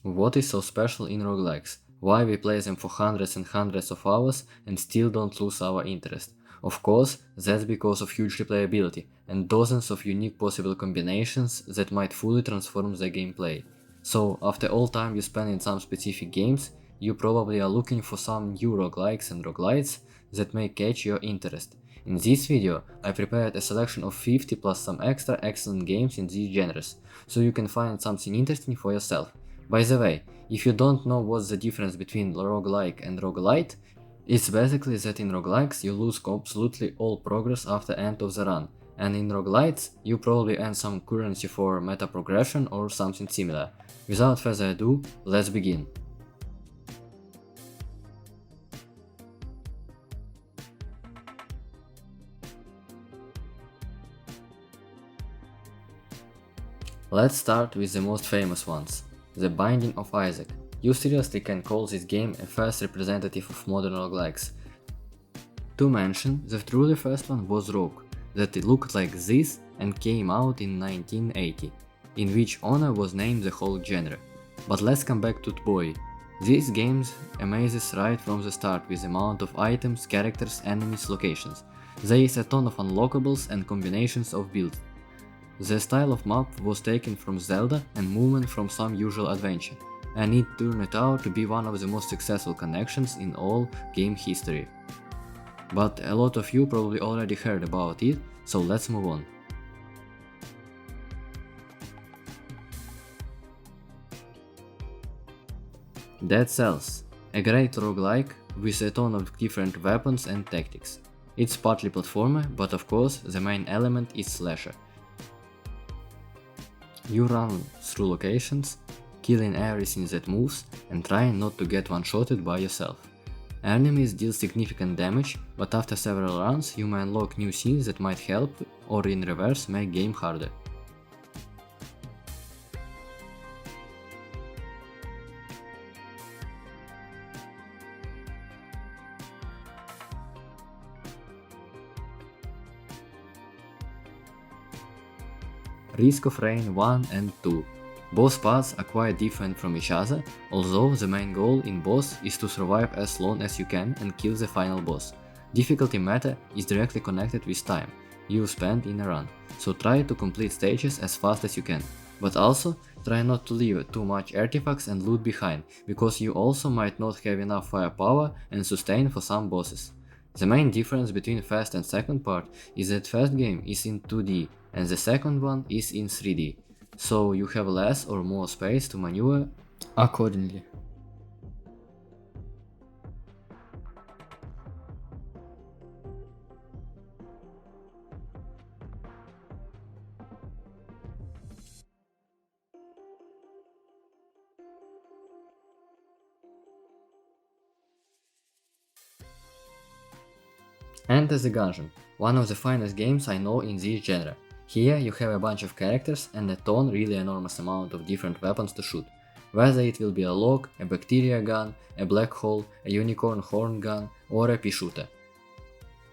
What is so special in roguelikes? Why we play them for hundreds and hundreds of hours and still don't lose our interest? Of course, that's because of huge replayability and dozens of unique possible combinations that might fully transform the gameplay. So, after all time you spend in some specific games, you probably are looking for some new roguelikes and roguelites that may catch your interest. In this video, I prepared a selection of 50 plus some extra excellent games in these genres, so you can find something interesting for yourself. By the way, if you don't know what's the difference between roguelike and roguelite, it's basically that in roguelikes you lose absolutely all progress after end of the run, and in roguelites you probably earn some currency for meta progression or something similar. Without further ado, let's begin. Let's start with the most famous ones. The Binding of Isaac. You seriously can call this game a first representative of modern roguelikes. To mention, the truly first one was Rogue, that it looked like this and came out in 1980, in which honor was named the whole genre. But let's come back to Boy. This game amazes right from the start with the amount of items, characters, enemies, locations. There is a ton of unlockables and combinations of builds. The style of map was taken from Zelda and movement from some usual adventure, and it turned out to be one of the most successful connections in all game history. But a lot of you probably already heard about it, so let's move on. Dead Cells, a great roguelike with a ton of different weapons and tactics. It's partly platformer, but of course the main element is slasher. You run through locations, killing everything that moves and trying not to get one-shotted by yourself. Enemies deal significant damage, but after several runs you may unlock new things that might help or in reverse make game harder. Risk of Rain 1 and 2. Both parts are quite different from each other, although the main goal in both is to survive as long as you can and kill the final boss. Difficulty matter is directly connected with time you spend in a run, so try to complete stages as fast as you can, but also try not to leave too much artifacts and loot behind, because you also might not have enough firepower and sustain for some bosses. The main difference between first and second part is that first game is in 2D and the second one is in 3D, so you have less or more space to maneuver accordingly. Enter the Gungeon, one of the finest games I know in this genre. Here you have a bunch of characters and a ton really enormous amount of different weapons to shoot, whether it will be a log, a bacteria gun, a black hole, a unicorn horn gun or a pea shooter.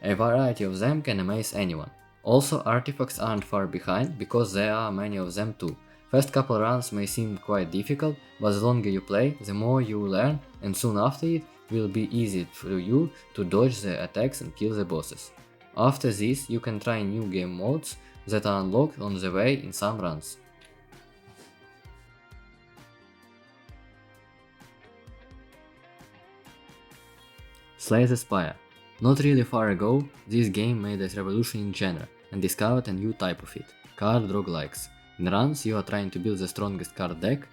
A variety of them can amaze anyone. Also, artifacts aren't far behind because there are many of them too. First couple runs may seem quite difficult, but the longer you play, the more you learn, and soon after it will be easy for you to dodge the attacks and kill the bosses. After this, you can try new game modes that are unlocked on the way in some runs. Slay the Spire. Not really far ago, this game made a revolution in genre and discovered a new type of it, card roguelikes. In runs you are trying to build the strongest card deck,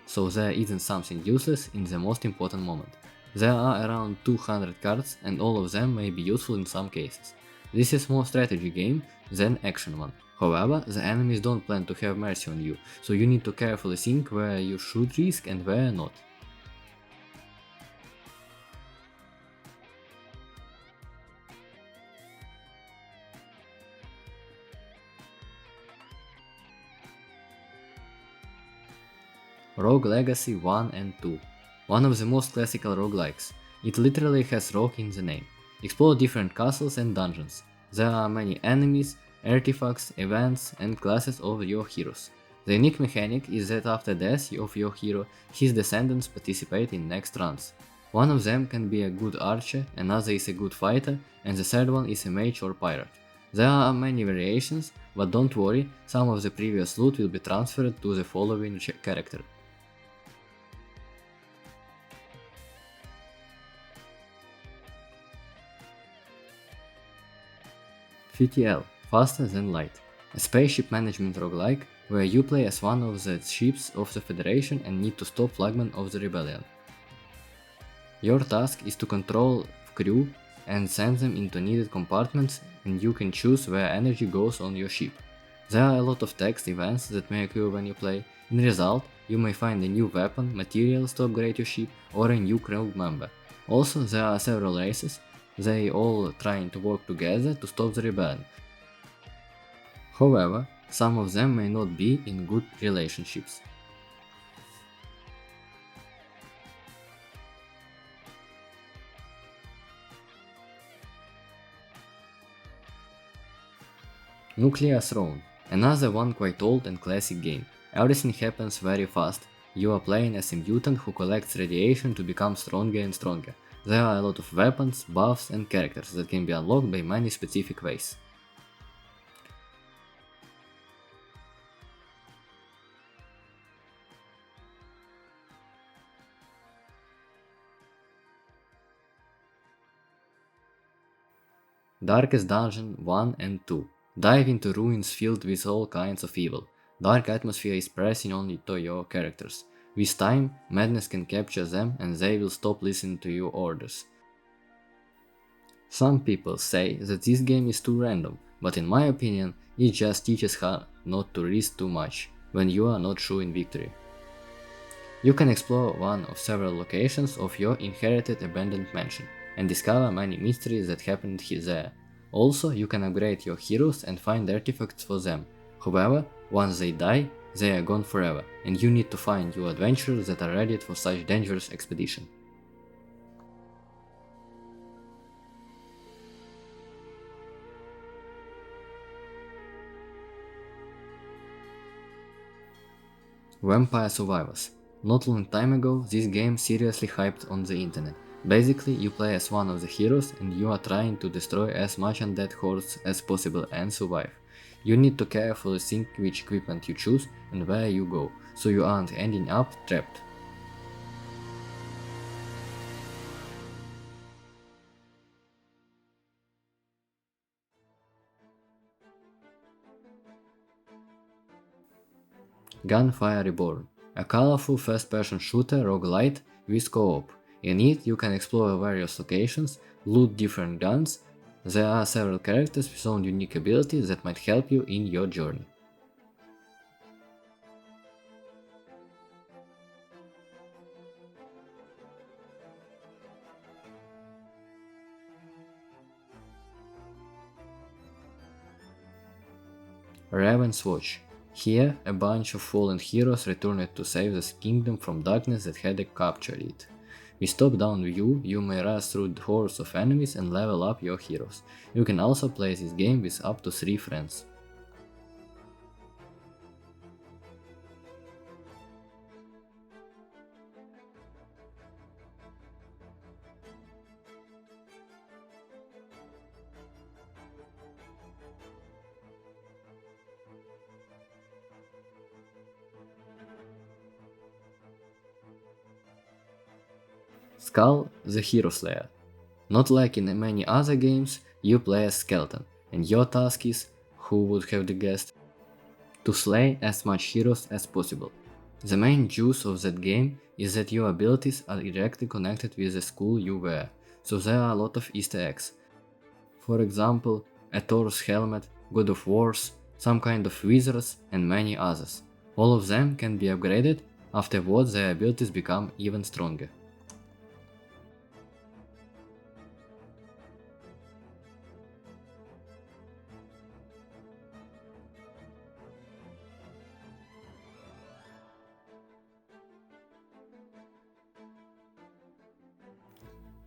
so there isn't something useless in the most important moment. There are around 200 cards and all of them may be useful in some cases. This is more strategy game than action one. However, the enemies don't plan to have mercy on you, so you need to carefully think where you should risk and where not. Rogue Legacy 1 and 2. One of the most classical roguelikes. It literally has rogue in the name. Explore different castles and dungeons. There are many enemies, artifacts, events and classes of your heroes. The unique mechanic is that after death of your hero, his descendants participate in next runs. One of them can be a good archer, another is a good fighter, and the third one is a mage or pirate. There are many variations, but don't worry, some of the previous loot will be transferred to the following character. FTL, Faster Than Light, a spaceship management roguelike where you play as one of the ships of the Federation and need to stop flagmen of the rebellion. Your task is to control crew and send them into needed compartments, and you can choose where energy goes on your ship. There are a lot of text events that may occur when you play. In result, you may find a new weapon, materials to upgrade your ship, or a new crew member. Also, there are several races, they all trying to work together to stop the rebellion. However, some of them may not be in good relationships. Nuclear Throne, another one quite old and classic game. Everything happens very fast. You are playing as a mutant who collects radiation to become stronger and stronger. There are a lot of weapons, buffs and characters that can be unlocked by many specific ways. Darkest Dungeon 1 and 2. Dive into ruins filled with all kinds of evil. Dark atmosphere is pressing only to your characters. With time, madness can capture them and they will stop listening to your orders. Some people say that this game is too random, but in my opinion, it just teaches how not to risk too much when you are not sure in victory. You can explore one of several locations of your inherited abandoned mansion and discover many mysteries that happened there. Also, you can upgrade your heroes and find artifacts for them. However, once they die, they are gone forever, and you need to find your adventurers that are ready for such dangerous expedition. Vampire Survivors. Not long time ago, this game seriously hyped on the internet. Basically, you play as one of the heroes and you are trying to destroy as much undead hordes as possible and survive. You need to carefully think which equipment you choose and where you go, so you aren't ending up trapped. Gunfire Reborn, a colorful first-person shooter roguelite with co-op. In it, you can explore various locations, loot different guns. There are several characters with own unique abilities that might help you in your journey. Raven's Watch. Here, a bunch of fallen heroes returned to save the kingdom from darkness that had captured it. With top-down view, you may rush through hordes of enemies and level up your heroes. You can also play this game with up to 3 friends. Skull the Hero Slayer. Not like in many other games, you play as Skeleton, and your task is, who would have guessed, to slay as much heroes as possible. The main juice of that game is that your abilities are directly connected with the school you wear, so there are a lot of Easter eggs. For example, a Thor's helmet, God of Wars, some kind of wizards, and many others. All of them can be upgraded, afterwards their abilities become even stronger.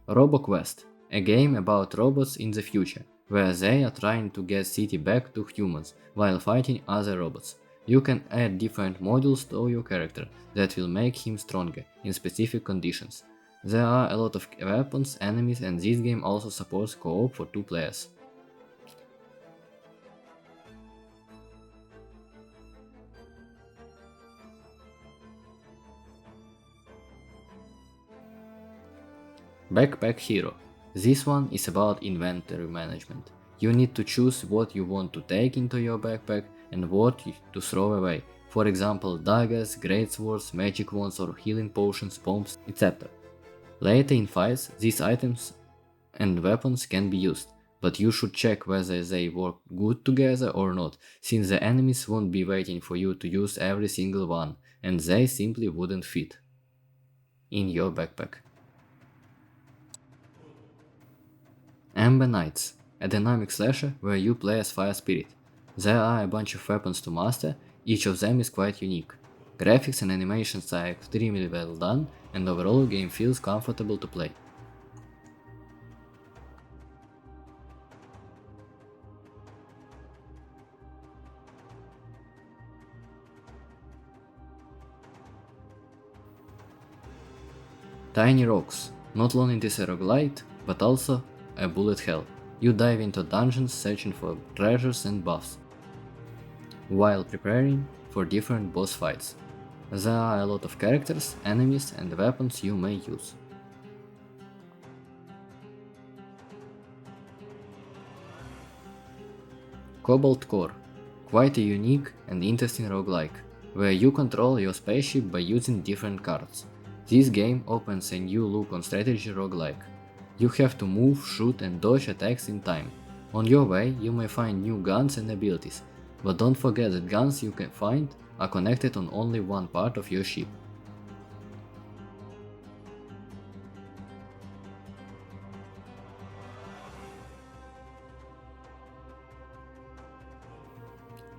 RoboQuest, a game about robots in the future, where they are trying to get city back to humans while fighting other robots. You can add different modules to your character that will make him stronger in specific conditions. There are a lot of weapons, enemies, and this game also supports co-op for 2 players. Backpack Hero. This one is about inventory management. You need to choose what you want to take into your backpack and what to throw away. For example, daggers, great swords, magic wands or healing potions, bombs, etc. Later in fights, these items and weapons can be used, but you should check whether they work good together or not, since the enemies won't be waiting for you to use every single one, and they simply wouldn't fit in your backpack. Amber Knights, a dynamic slasher where you play as Fire Spirit. There are a bunch of weapons to master, each of them is quite unique. Graphics and animations are extremely well done, and overall the game feels comfortable to play. Tiny Rocks, not only is a roguelite, but also a bullet hell. You dive into dungeons searching for treasures and buffs, while preparing for different boss fights. There are a lot of characters, enemies and weapons you may use. Cobalt Core, quite a unique and interesting roguelike, where you control your spaceship by using different cards. This game opens a new look on strategy roguelike. You have to move, shoot and dodge attacks in time. On your way you may find new guns and abilities, but don't forget that guns you can find are connected on only one part of your ship.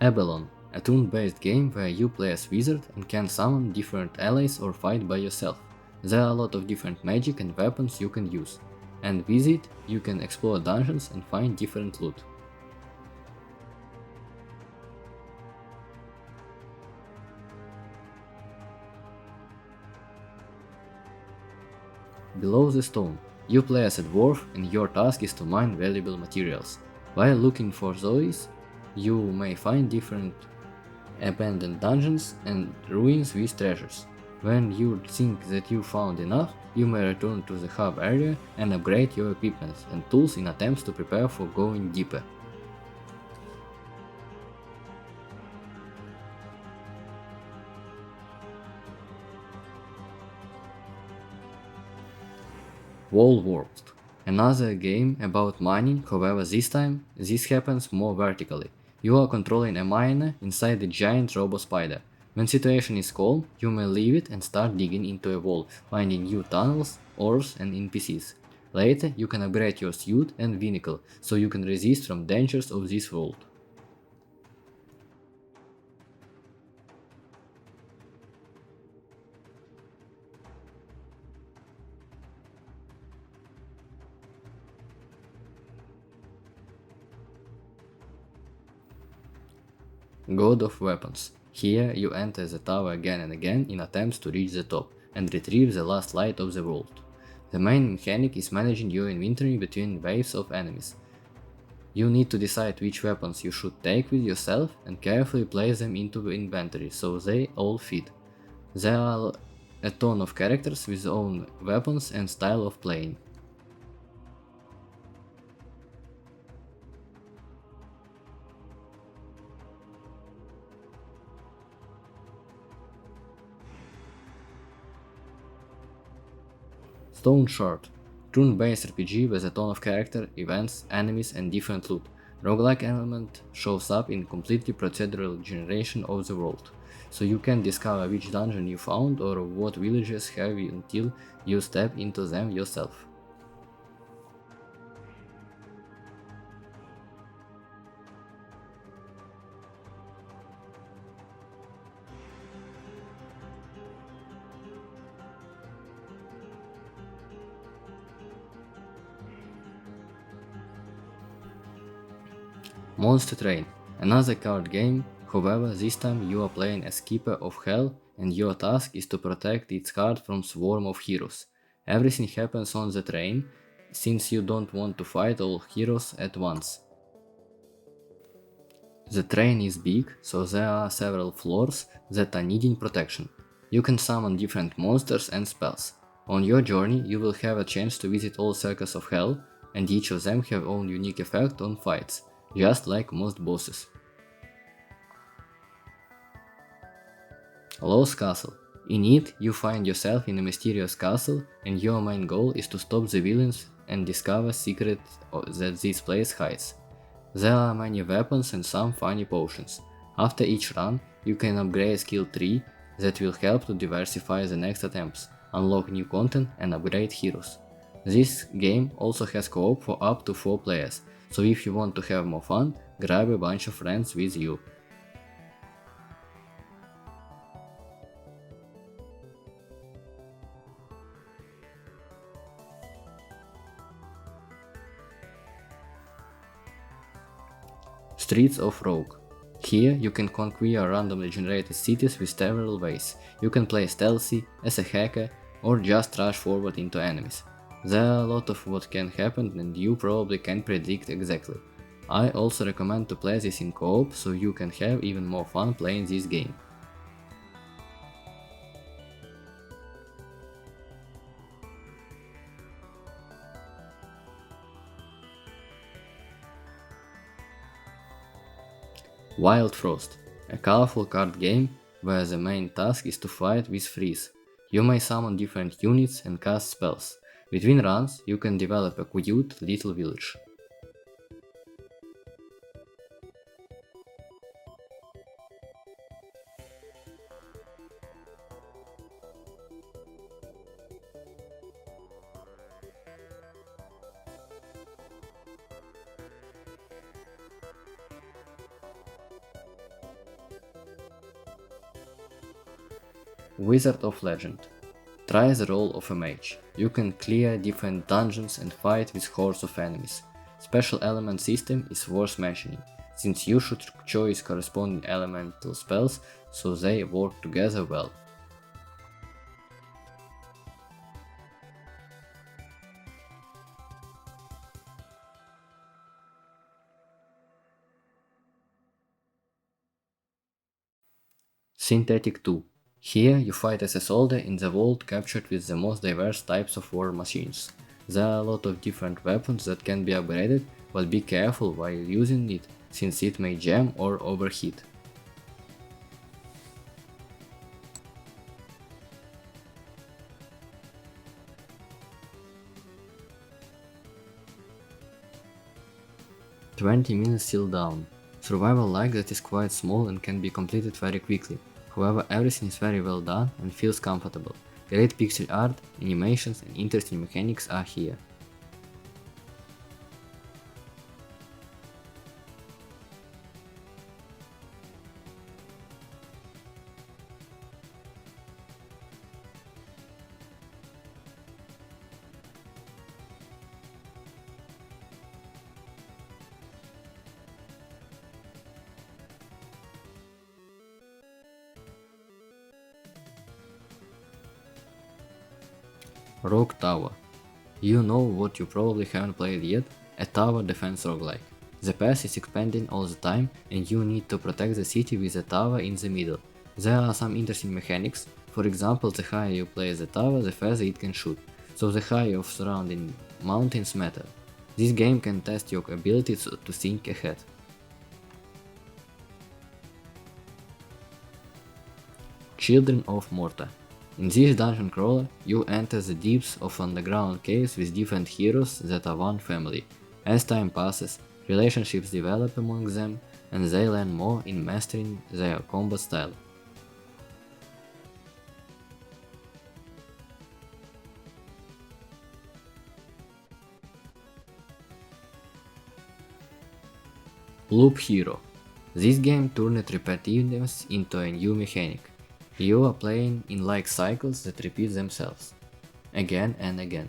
Abalone, a turn-based game where you play as wizard and can summon different allies or fight by yourself. There are a lot of different magic and weapons you can use, and with it you can explore dungeons and find different loot. Below the Stone, you play as a dwarf and your task is to mine valuable materials. While looking for those, you may find different abandoned dungeons and ruins with treasures. When you think that you found enough, you may return to the hub area and upgrade your equipment and tools in attempts to prepare for going deeper. Wall Warped, another game about mining, however this time this happens more vertically. You are controlling a miner inside a giant robo spider. When situation is calm, you may leave it and start digging into a wall, finding new tunnels, ores and NPCs. Later you can upgrade your suit and vehicle, so you can resist from dangers of this world. God of Weapons. Here you enter the tower again and again in attempts to reach the top and retrieve the last light of the world. The main mechanic is managing your inventory between waves of enemies. You need to decide which weapons you should take with yourself and carefully place them into the inventory so they all fit. There are a ton of characters with their own weapons and style of playing. Stone Shard, turn-based RPG with a ton of character, events, enemies and different loot. Roguelike element shows up in completely procedural generation of the world, so you can discover which dungeon you found or what villages have until you step into them yourself. Monster Train, another card game However, this time you are playing as Keeper of Hell and your task is to protect its heart from swarm of heroes. Everything happens on the train, since you don't want to fight all heroes at once. The train is big, so there are several floors that are needing protection. You can summon different monsters and spells. On your journey, you will have a chance to visit all circles of hell, and each of them have own unique effect on fights, just like most bosses. Lost Castle. In it, you find yourself in a mysterious castle, and your main goal is to stop the villains and discover secrets that this place hides. There are many weapons and some funny potions. After each run, you can upgrade skill tree that will help to diversify the next attempts, unlock new content and upgrade heroes. This game also has co-op for up to 4 players, so if you want to have more fun, grab a bunch of friends with you. Streets of Rogue. Here you can conquer randomly generated cities with several ways. You can play stealthy, as a hacker, or just rush forward into enemies. There are a lot of what can happen and you probably can't predict exactly. I also recommend to play this in co-op so you can have even more fun playing this game. Wild Frost, a colorful card game where the main task is to fight with freeze. You may summon different units and cast spells. Between runs, you can develop a cute little village. Wizard of Legend. Try the role of a mage. You can clear different dungeons and fight with hordes of enemies. Special element system is worth mentioning, since you should choose corresponding elemental spells so they work together well. Synthetic 2. Here you fight as a soldier in the world captured with the most diverse types of war machines. There are a lot of different weapons that can be upgraded, but be careful while using it, since it may jam or overheat. "20 minutes till dawn." Survival like that is quite small and can be completed very quickly. However, everything is very well done and feels comfortable. Great pixel art, animations and interesting mechanics are here. Rogue Tower. You know what you probably haven't played yet? A tower defense roguelike. The path is expanding all the time and you need to protect the city with a tower in the middle. There are some interesting mechanics, for example the higher you place the tower the further it can shoot, so the higher of surrounding mountains matter. This game can test your ability to think ahead. Children of Morta. In this dungeon crawler, you enter the deeps of underground caves with different heroes that are one family. As time passes, relationships develop among them, and they learn more in mastering their combat style. Loop Hero. This game turned repetitiveness into a new mechanic. You are playing in like cycles that repeat themselves, again and again.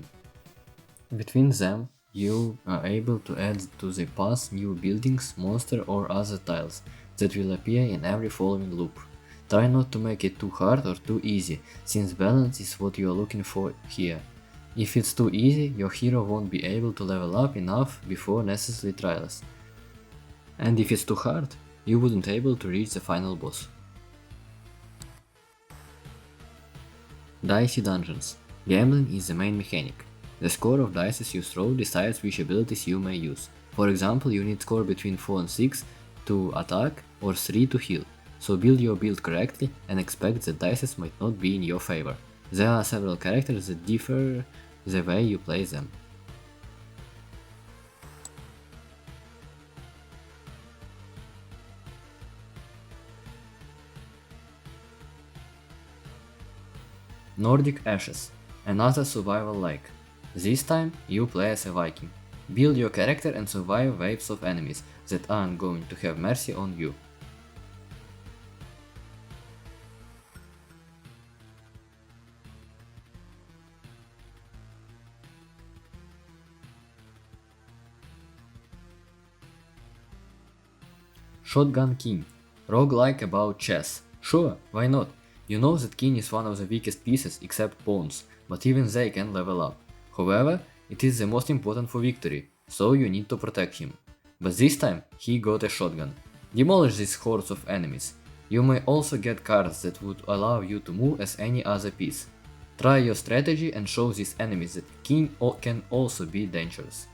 Between them, you are able to add to the path new buildings, monster or other tiles that will appear in every following loop. Try not to make it too hard or too easy, since balance is what you are looking for here. If it's too easy, your hero won't be able to level up enough before necessary trials. And if it's too hard, you wouldn't be able to reach the final boss. Dicey Dungeons. Gambling is the main mechanic. The score of dice you throw decides which abilities you may use. For example, you need score between 4 and 6 to attack or 3 to heal. So build your build correctly and expect that dice might not be in your favor. There are several characters that differ the way you play them. Nordic Ashes, another survival like. This time you play as a Viking. Build your character and survive waves of enemies that aren't going to have mercy on you. Shotgun King. Roguelike about chess. Sure, why not? You know that King is one of the weakest pieces except pawns, but even they can level up. However, it is the most important for victory, so you need to protect him. But this time, he got a shotgun. Demolish these hordes of enemies. You may also get cards that would allow you to move as any other piece. Try your strategy and show these enemies that King can also be dangerous.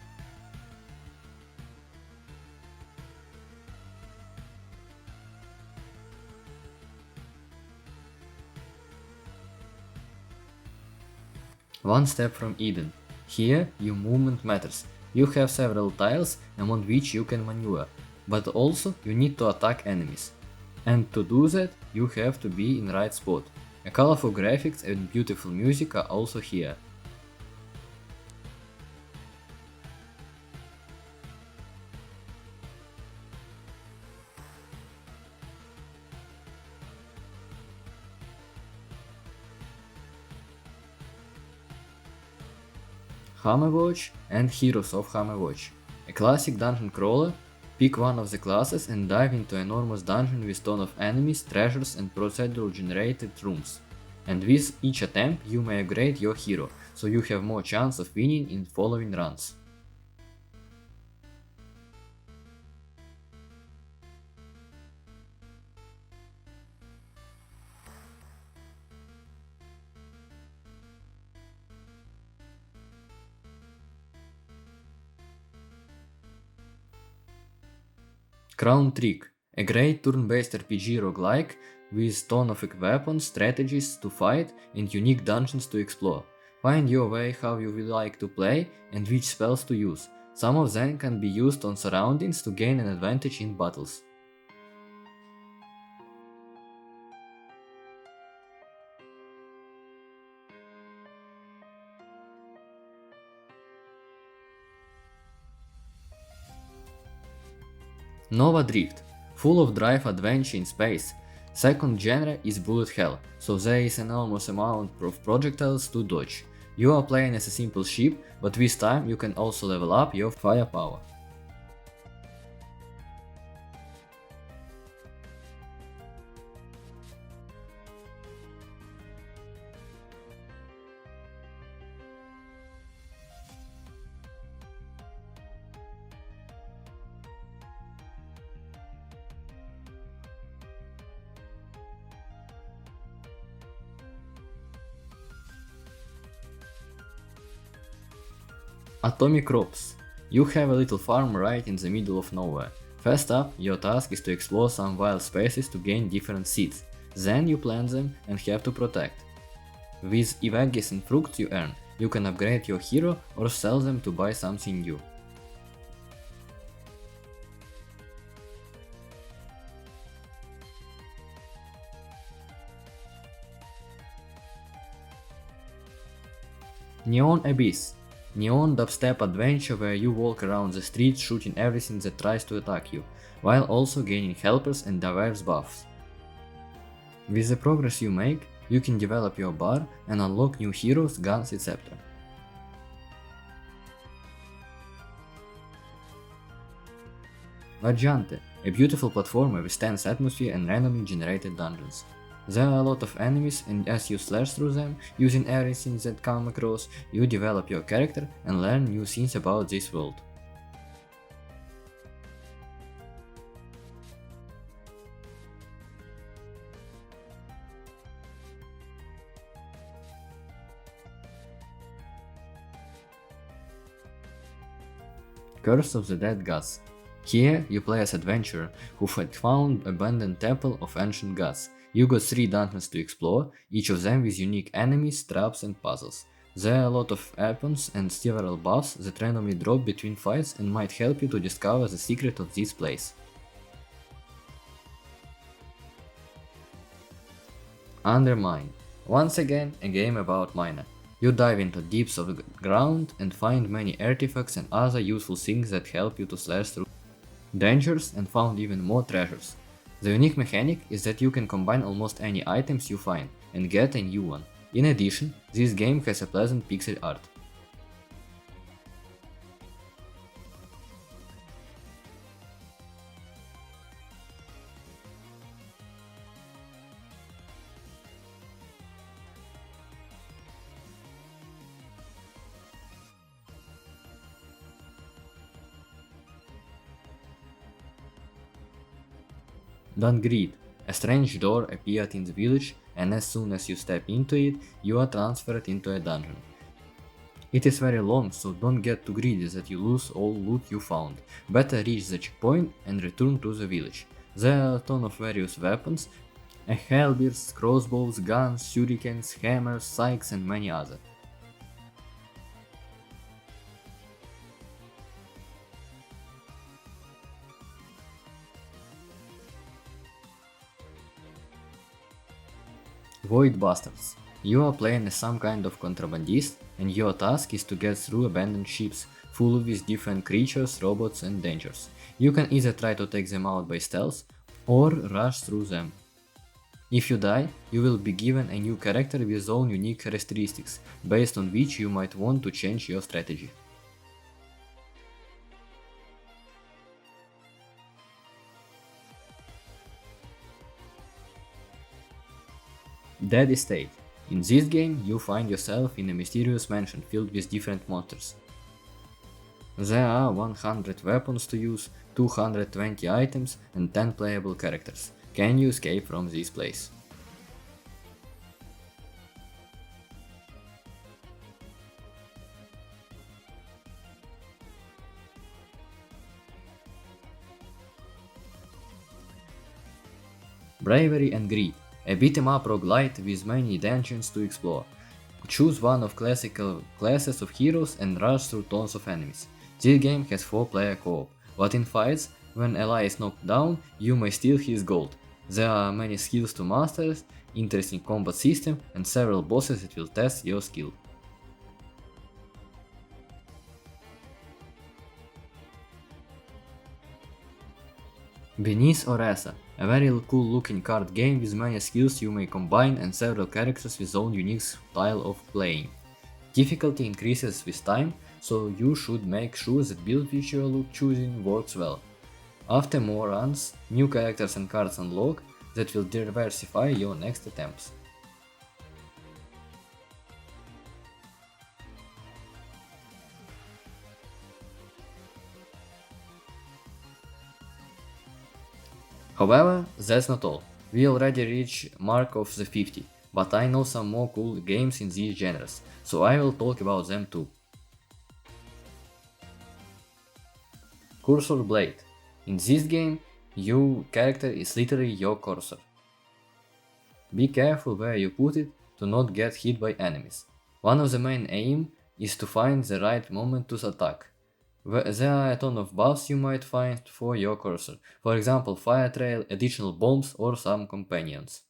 One Step from Eden. Here, your movement matters. You have several tiles among which you can maneuver, but also you need to attack enemies. And to do that, you have to be in the right spot. A colorful graphics and beautiful music are also here. Hammerwatch and Heroes of Hammerwatch. A classic dungeon crawler. Pick one of the classes and dive into an enormous dungeon with tons of enemies, treasures and procedural generated rooms. And with each attempt you may upgrade your hero, so you have more chance of winning in following runs. Crown Trick, a great turn-based RPG roguelike with ton of weapons, strategies to fight and unique dungeons to explore. Find your way how you will like to play and which spells to use. Some of them can be used on surroundings to gain an advantage in battles. Nova Drift, full of drive adventure in space. Second genre is bullet hell, so there is an enormous amount of projectiles to dodge. You are playing as a simple ship, but with time you can also level up your firepower. Atomic Crops. You have a little farm right in the middle of nowhere. First up, your task is to explore some wild spaces to gain different seeds. Then you plant them and have to protect. With veggies and fruits you earn, you can upgrade your hero or sell them to buy something new. Neon Abyss. Neon dubstep adventure where you walk around the streets shooting everything that tries to attack you, while also gaining helpers and diverse buffs. With the progress you make, you can develop your bar and unlock new heroes, guns, etc. Vajante, a beautiful platformer with tense atmosphere and randomly generated dungeons. There are a lot of enemies, and as you slash through them, using everything that come across, you develop your character and learn new things about this world. Curse of the Dead Gods. Here, you play as adventurer who had found abandoned temple of ancient gods. You got 3 dungeons to explore, each of them with unique enemies, traps and puzzles. There are a lot of weapons and several buffs that randomly drop between fights and might help you to discover the secret of this place. Undermine. Once again, a game about miner. You dive into deeps of the ground and find many artifacts and other useful things that help you to slash through dangers and found even more treasures. The unique mechanic is that you can combine almost any items you find and get a new one. In addition, this game has a pleasant pixel art. Don't greed. A strange door appeared in the village, and as soon as you step into it, you are transferred into a dungeon. It is very long, so don't get too greedy that you lose all loot you found. Better reach the checkpoint and return to the village. There are a ton of various weapons, halberds, crossbows, guns, shurikens, hammers, scythes and many others. Void Bastards. You are playing as some kind of contrabandist, and your task is to get through abandoned ships, full with different creatures, robots and dangers. You can either try to take them out by stealth, or rush through them. If you die, you will be given a new character with his own unique characteristics, based on which you might want to change your strategy. Dead Estate. In this game, you find yourself in a mysterious mansion filled with different monsters. There are 100 weapons to use, 220 items and 10 playable characters. Can you escape from this place? Bravery and Greed. A beat-em-up roguelite with many dungeons to explore. Choose one of classical classes of heroes and rush through tons of enemies. This game has 4-player co-op, but in fights, when ally is knocked down, you may steal his gold. There are many skills to master, interesting combat system and several bosses that will test your skill. Beneath Oresa, a very cool looking card game with many skills you may combine and several characters with own unique style of playing. Difficulty increases with time, so you should make sure that build which you are choosing works well. After more runs, new characters and cards unlock that will diversify your next attempts. However, that's not all. We already reached mark of the 50, but I know some more cool games in these genres, so I will talk about them too. Cursor Blade. In this game, your character is literally your cursor. Be careful where you put it to not get hit by enemies. One of the main aim is to find the right moment to attack. There are a ton of buffs you might find for your cursor, for example fire trail, additional bombs or some companions.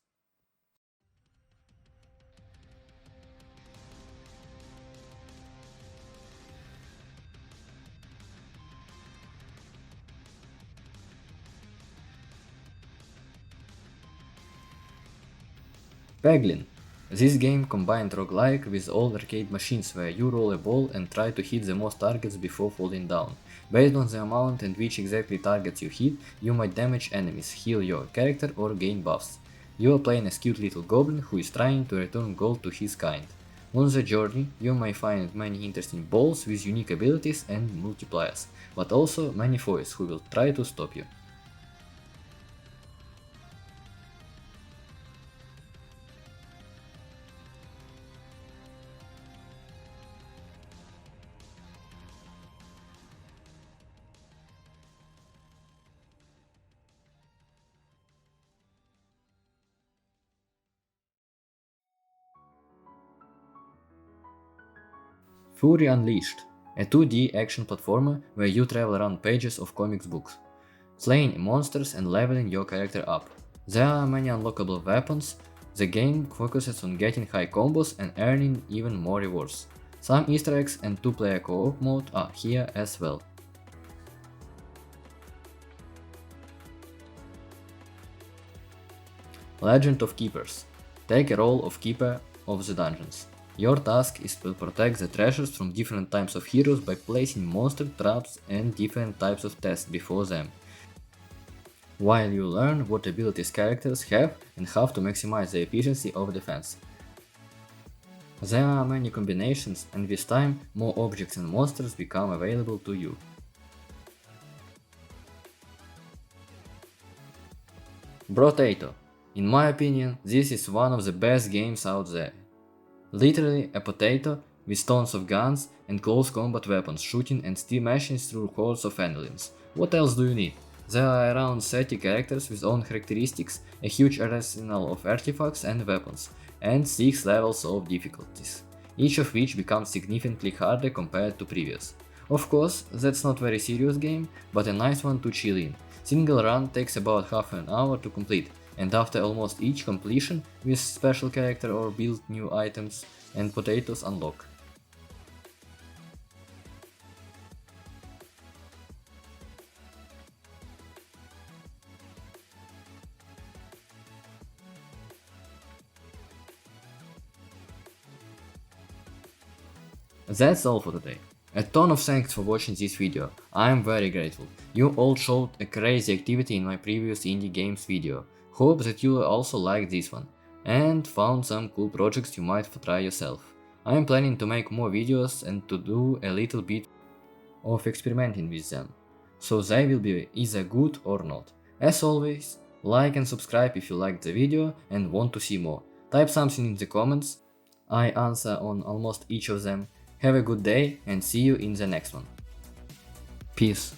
Peglin. This game combined roguelike with old arcade machines where you roll a ball and try to hit the most targets before falling down. Based on the amount and which exactly targets you hit, you might damage enemies, heal your character or gain buffs. You are playing as cute little goblin who is trying to return gold to his kind. On the journey, you may find many interesting balls with unique abilities and multipliers, but also many foes who will try to stop you. Fury Unleashed, a 2D action platformer where you travel around pages of comics books, slaying monsters and leveling your character up. There are many unlockable weapons. The game focuses on getting high combos and earning even more rewards. Some easter eggs and 2-player co-op mode are here as well. Legend of Keepers. Take a role of Keeper of the Dungeons. Your task is to protect the treasures from different types of heroes by placing monster traps and different types of tests before them, while you learn what abilities characters have and how to maximize the efficiency of defense. There are many combinations, and with time, more objects and monsters become available to you. Brotato. In my opinion, this is one of the best games out there. Literally a potato with tons of guns and close combat weapons shooting and steam machines through hordes of enemies. What else do you need? There are around 30 characters with own characteristics, a huge arsenal of artifacts and weapons, and 6 levels of difficulties, each of which becomes significantly harder compared to previous. Of course, that's not very serious game, but a nice one to chill in. Single run takes about half an hour to complete, and after almost each completion, with special character or build new items and potatoes unlock. That's all for today. A ton of thanks for watching this video, I am very grateful. You all showed a crazy activity in my previous indie games video. Hope that you also liked this one, and found some cool projects you might try yourself. I am planning to make more videos and to do a little bit of experimenting with them, so they will be either good or not. As always, like and subscribe if you liked the video and want to see more. Type something in the comments, I answer on almost each of them. Have a good day and see you in the next one. Peace.